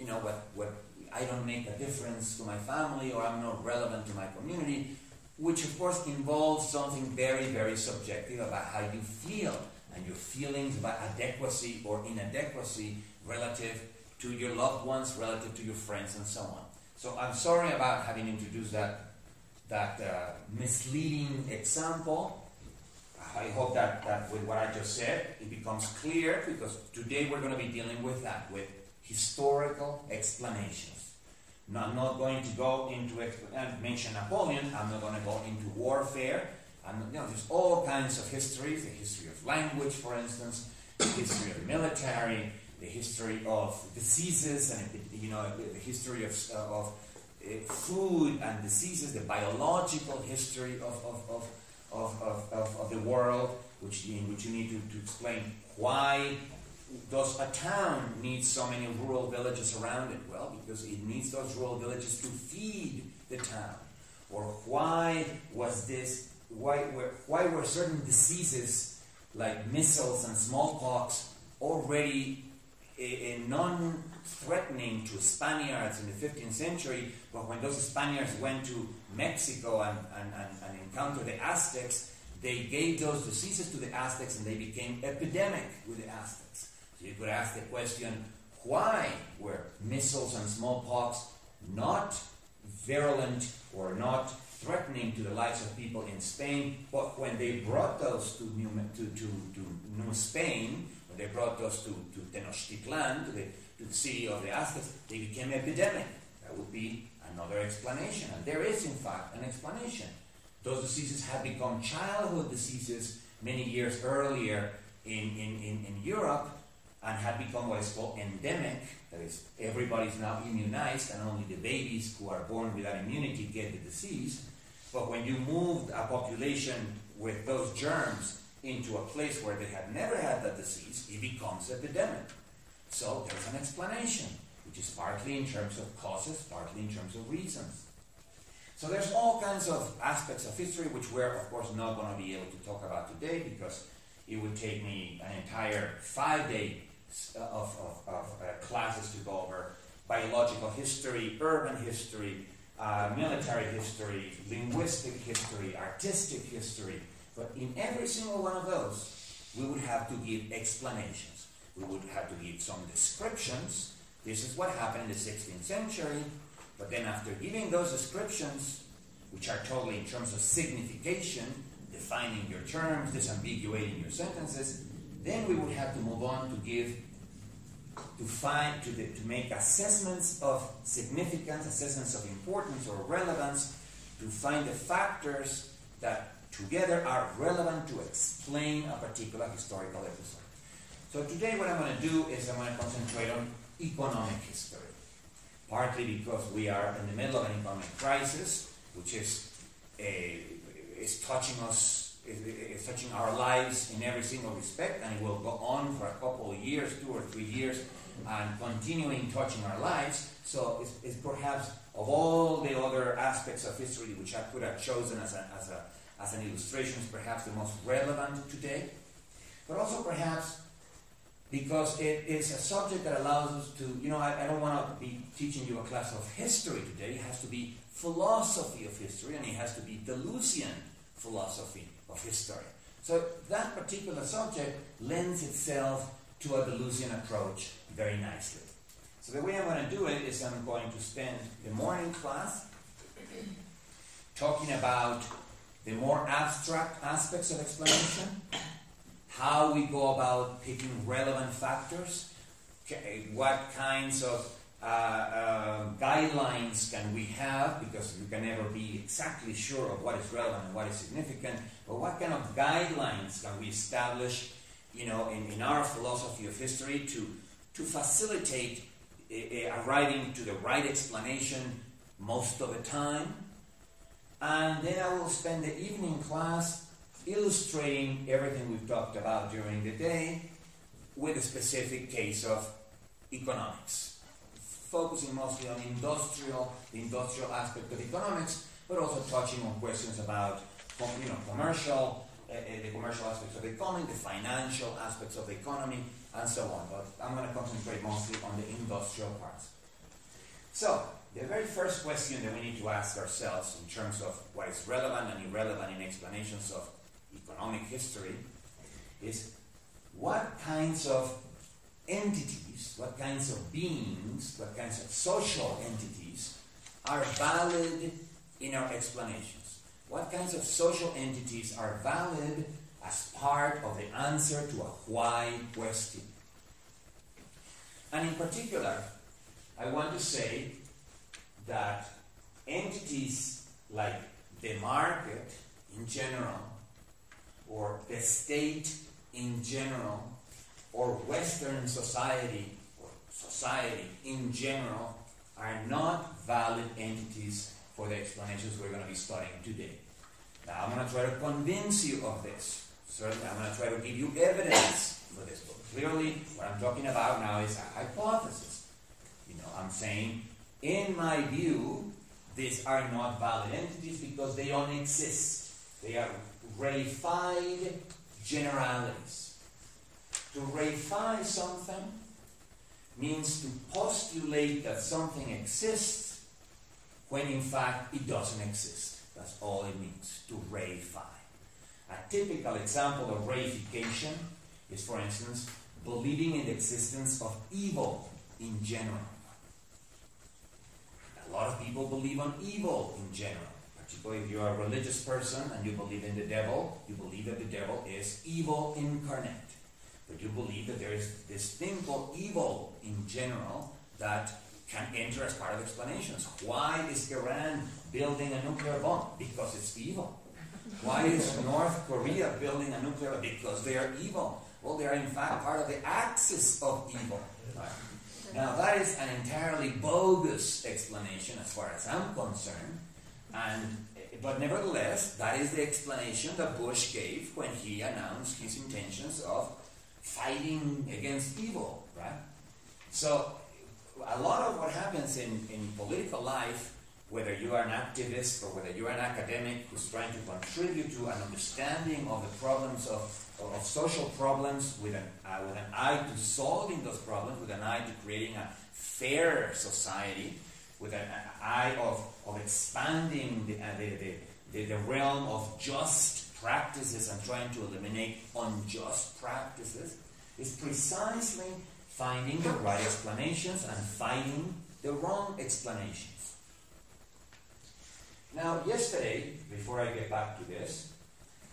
what I don't make a difference to my family, or I'm not relevant to my community, which of course involves something very, very subjective about how you feel and your feelings about adequacy or inadequacy relative to your loved ones, relative to your friends, and so on. So I'm sorry about having introduced that misleading example. I hope that with what I just said, it becomes clear, because today we're going to be dealing with that, with historical explanations. Now, I'm not going to go into, mention Napoleon, I'm not going to go into warfare. There's all kinds of histories, the history of language, for instance, the history of military, the history of diseases, and the history of food and diseases, the biological history of the world, in which you need to explain why does a town need so many rural villages around it? Well, because it needs those rural villages to feed the town. Or why were certain diseases like measles and smallpox already non-threatening to Spaniards in the 15th century, but when those Spaniards went to Mexico and encountered the Aztecs, they gave those diseases to the Aztecs and they became epidemic with the Aztecs. So you could ask the question, why were measles and smallpox not virulent or not threatening to the lives of people in Spain, but when they brought those to New Spain, when they brought those to Tenochtitlan, to the city of the Aztecs, they became epidemic? That would be another explanation. And there is, in fact, an explanation. Those diseases had become childhood diseases many years earlier in Europe, and had become what is called endemic. That is, everybody's now immunized, and only the babies who are born without immunity get the disease. But when you moved a population with those germs into a place where they had never had that disease, it becomes epidemic. So there's an explanation, which is partly in terms of causes, partly in terms of reasons. So there's all kinds of aspects of history which we're, of course, not going to be able to talk about today, because it would take me an entire 5 days of classes to go over biological history, urban history, military history, linguistic history, artistic history. But in every single one of those, we would have to give explanations. We would have to give some descriptions. This is what happened in the 16th century. But then after giving those descriptions, which are totally in terms of signification, defining your terms, disambiguating your sentences, then we would have to move on to make assessments of significance, assessments of importance or relevance, to find the factors that together are relevant to explain a particular historical episode. So today what I'm going to do is I'm going to concentrate on economic history, partly because we are in the middle of an economic crisis, which is touching us, is touching our lives in every single respect, and it will go on for a couple of years, 2 or 3 years, and continuing touching our lives. So it's perhaps, of all the other aspects of history which I could have chosen as an illustration, is perhaps the most relevant today. But also perhaps because it is a subject that allows us to, I don't want to be teaching you a class of history today. It has to be philosophy of history, and it has to be Deleuzian philosophy of history. So that particular subject lends itself to a Deleuzian approach very nicely. So the way I'm going to do it is I'm going to spend the morning class talking about the more abstract aspects of explanation, how we go about picking relevant factors, what kinds of guidelines can we have, because you can never be exactly sure of what is relevant and what is significant, but what kind of guidelines can we establish, in our philosophy of history to facilitate arriving to the right explanation most of the time. And then I will spend the evening class illustrating everything we've talked about during the day with a specific case of economics, focusing mostly on the industrial aspect of economics, but also touching on questions about commercial, the commercial aspects of the economy, the financial aspects of the economy, and so on. But I'm going to concentrate mostly on the industrial parts. So, the very first question that we need to ask ourselves in terms of what is relevant and irrelevant in explanations of economic history is what kinds of entities, what kinds of beings, what kinds of social entities are valid in our explanations? What kinds of social entities are valid as part of the answer to a why question? And in particular, I want to say that entities like the market in general, or the state in general, or Western society, or society in general, are not valid entities for the explanations we're going to be studying today. Now, I'm going to try to convince you of this. Certainly, I'm going to try to give you evidence for this book. Clearly, what I'm talking about now is a hypothesis. I'm saying, in my view, these are not valid entities because they don't exist. They are reified generalities. To reify something means to postulate that something exists when in fact it doesn't exist. That's all it means, to reify. A typical example of reification is, for instance, believing in the existence of evil in general. A lot of people believe on evil in general. Particularly if you're a religious person and you believe in the devil, you believe that the devil is evil incarnate. But you believe that there is this thing called evil in general that can enter as part of explanations. Why is Iran building a nuclear bomb? Because it's evil. Why is North Korea building a nuclear bomb? Because they are evil. Well, they are in fact part of the axis of evil. Right? Now, that is an entirely bogus explanation as far as I'm concerned. But nevertheless, that is the explanation that Bush gave when he announced his intentions of fighting against evil, right? So, a lot of what happens in political life, whether you are an activist or whether you are an academic who's trying to contribute to an understanding of the problems of social problems with an eye to solving those problems, with an eye to creating a fair society, with an eye of expanding the realm of just practices and trying to eliminate unjust practices, is precisely finding the right explanations and fighting the wrong explanations. Now, yesterday, before I get back to this,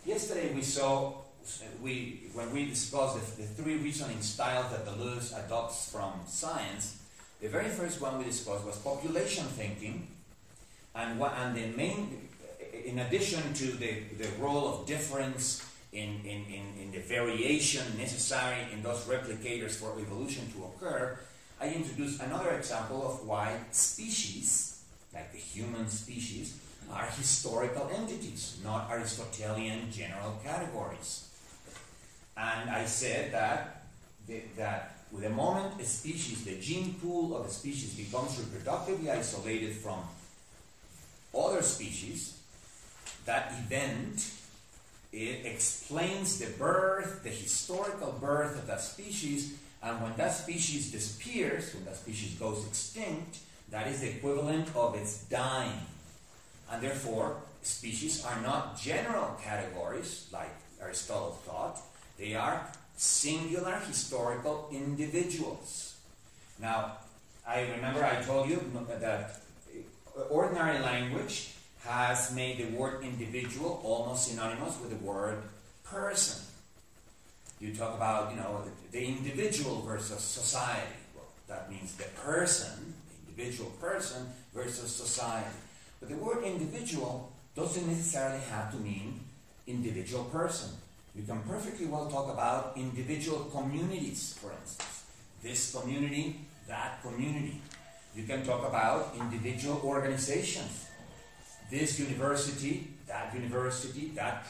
yesterday we saw, when we discussed the three reasoning styles that Deleuze adopts from science, the very first one we discussed was population thinking, and the main, in addition to the role of difference in the variation necessary in those replicators for evolution to occur, I introduced another example of why species, like the human species, are historical entities, not Aristotelian general categories. And I said that with the moment a species, the gene pool of a species becomes reproductively isolated from other species, that event, it explains the birth, the historical birth of that species, and when that species disappears, when that species goes extinct, that is the equivalent of its dying. And therefore, species are not general categories, like Aristotle thought. They are singular historical individuals. Now, I remember I told you that ordinary language has made the word individual almost synonymous with the word person. You talk about, the individual versus society. Well, that means the person, the individual person versus society. But the word individual doesn't necessarily have to mean individual person. You can perfectly well talk about individual communities, for instance. This community, that community. You can talk about individual organizations. This university, that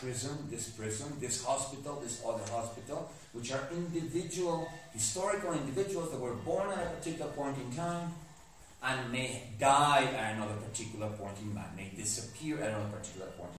prison, this hospital, this other hospital, which are individual, historical individuals that were born at a particular point in time and may die at another particular point in time, may disappear at another particular point